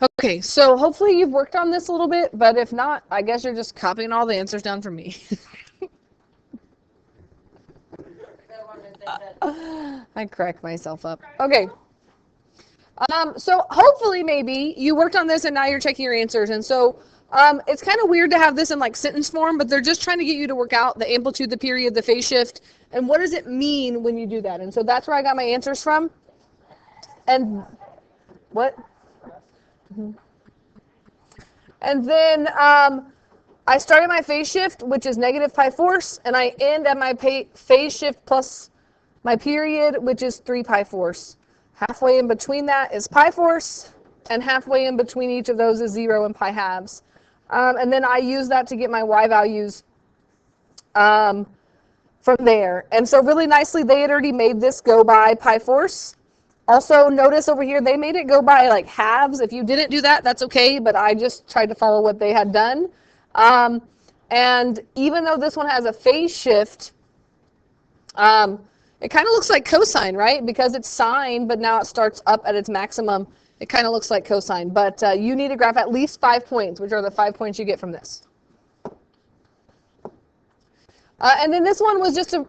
Okay, so hopefully you've worked on this a little bit, but if not, I guess you're just copying all the answers down from me. I crack myself up. Okay. So hopefully maybe you worked on this and now you're checking your answers. And so it's kind of weird to have this in like sentence form, but they're just trying to get you to work out the amplitude, the period, the phase shift, and what does it mean when you do that. And so that's where I got my answers from. And what? And then I started my phase shift, which is negative pi force, and I end at my phase shift plus my period, which is 3 pi force. Halfway in between that is pi force, and halfway in between each of those is 0 and pi halves. And then I use that to get my y values from there. And so really nicely, they had already made this go by pi force. Also, notice over here, they made it go by like halves. If you didn't do that, that's okay, but I just tried to follow what they had done. And even though this one has a phase shift, it kind of looks like cosine, right? Because it's sine, but now it starts up at its maximum. It kind of looks like cosine. But you need to graph at least 5 points, which are the 5 points you get from this. And then this one was just to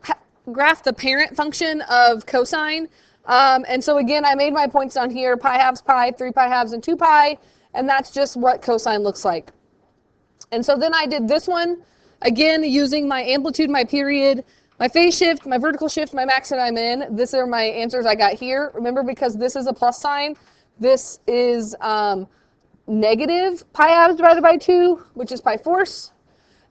graph the parent function of cosine. And so again, I made my points down here, pi halves pi, 3 pi halves, and 2 pi. And that's just what cosine looks like. And so then I did this one, again, using my amplitude, my period, my phase shift, my vertical shift, my max that I'm in. These are my answers I got here. Remember, because this is a plus sign, this is negative pi halves divided by 2, which is pi force.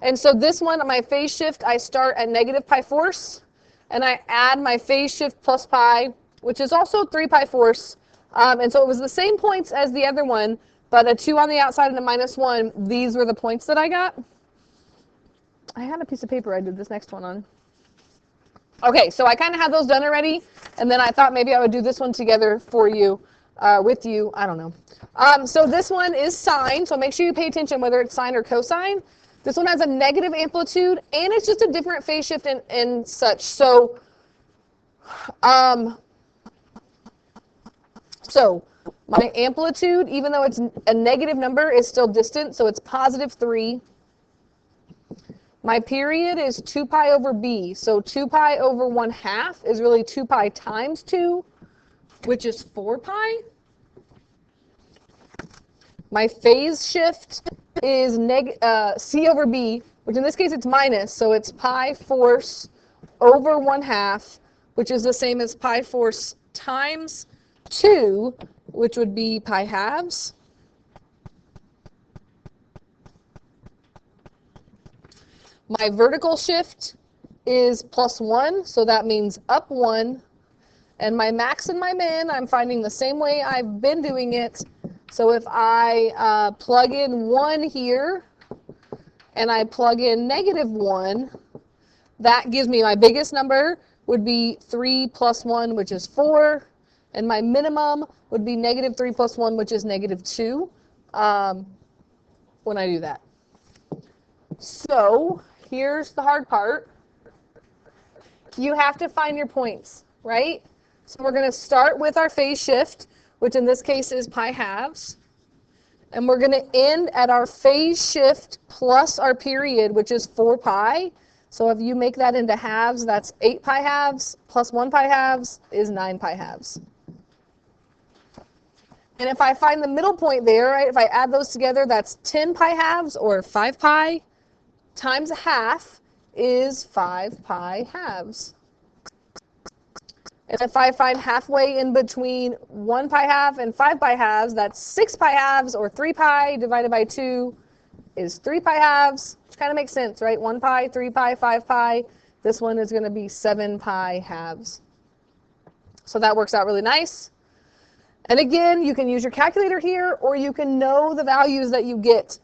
And so this one, my phase shift, I start at negative pi force, and I add my phase shift plus pi, which is also 3 pi force. And so it was the same points as the other one, but a 2 on the outside and a -1, these were the points that I got. I had a piece of paper I did this next one on. Okay, so I kind of had those done already, and then I thought maybe I would do this one together for you, with you, I don't know. So this one is sine, so make sure you pay attention whether it's sine or cosine. This one has a negative amplitude, and it's just a different phase shift and such. So, my amplitude, even though it's a negative number, is still distant, so it's +3. My period is 2 pi over b, so 2 pi over 1/2 is really 2 pi times 2, which is 4 pi. My phase shift is c over b, which in this case it's minus, so it's pi force over 1/2, which is the same as pi force times 2, which would be pi halves. My vertical shift is +1, so that means up 1. And my max and my min, I'm finding the same way I've been doing it. So if I plug in 1 here, and I plug in -1, that gives me my biggest number would be 3 + 1, which is 4. And my minimum would be -3 + 1, which is -2, when I do that. So here's the hard part. You have to find your points, right? So we're going to start with our phase shift, which in this case is pi halves. And we're going to end at our phase shift plus our period, which is 4 pi. So if you make that into halves, that's 8 pi halves plus 1 pi halves is 9 pi halves. And if I find the middle point there, right, if I add those together, that's 10 pi halves, or 5 pi, times 1/2 is 5 pi halves. And if I find halfway in between 1 pi half and 5 pi halves, that's 6 pi halves, or 3 pi divided by 2 is 3 pi halves, which kind of makes sense, right? 1 pi, 3 pi, 5 pi. This one is going to be 7 pi halves. So that works out really nice. And again, you can use your calculator here, or you can know the values that you get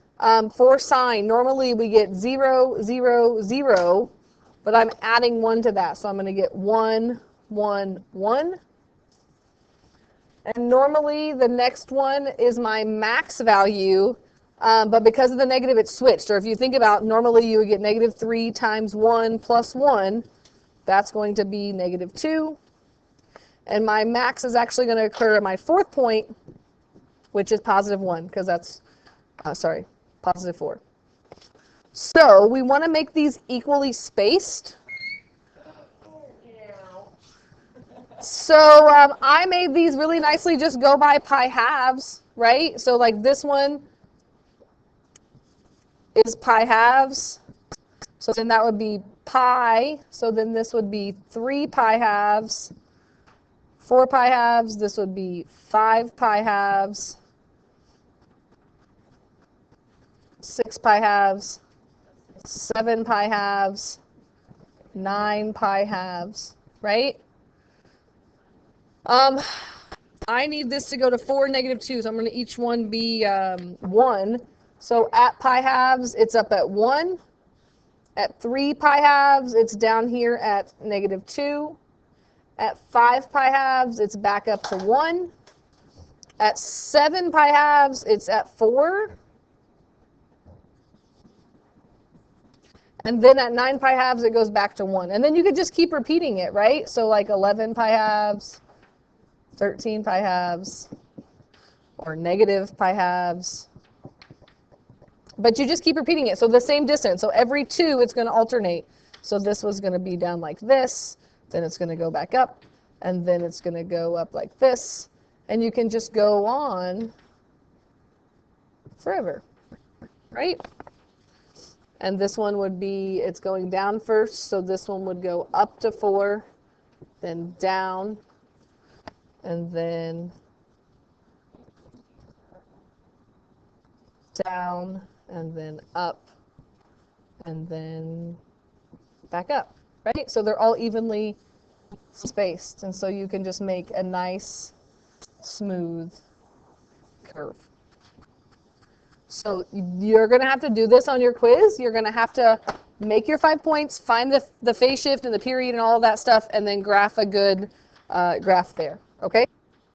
for sine. Normally we get 0, 0, 0, but I'm adding 1 to that. So I'm going to get 1, 1, 1. And normally the next one is my max value, but because of the negative it's switched. Or if you think about, normally you would get -3 times 1 plus 1. That's going to be -2. And my max is actually going to occur at my 4th point, which is positive 1, because that's, sorry, positive 4. So we want to make these equally spaced. So I made these really nicely just go by pi halves, right? So like this one is pi halves. So then that would be pi. So then this would be 3 pi halves, 4 pi halves. This would be 5 pi halves, 6 pi halves, 7 pi halves, 9 pi halves, right? I need this to go to 4, -2, so I'm going to each one be 1. So at pi halves, it's up at 1. At 3 pi halves, it's down here at -2. At 5 pi halves, it's back up to 1. At 7 pi halves, it's at 4. And then at 9 pi halves, it goes back to 1. And then you could just keep repeating it, right? So like 11 pi halves, 13 pi halves, or negative pi halves. But you just keep repeating it. So the same distance. So every 2, it's going to alternate. So this was going to be down like this. Then it's going to go back up. And then it's going to go up like this. And you can just go on forever, right? And this one would be, it's going down first. So this one would go up to 4, then down, and then down, and then up, and then back up, right? So they're all evenly spaced, and so you can just make a nice, smooth curve. So you're going to have to do this on your quiz. You're going to have to make your 5 points, find the phase shift and the period and all of that stuff, and then graph a good graph there, okay?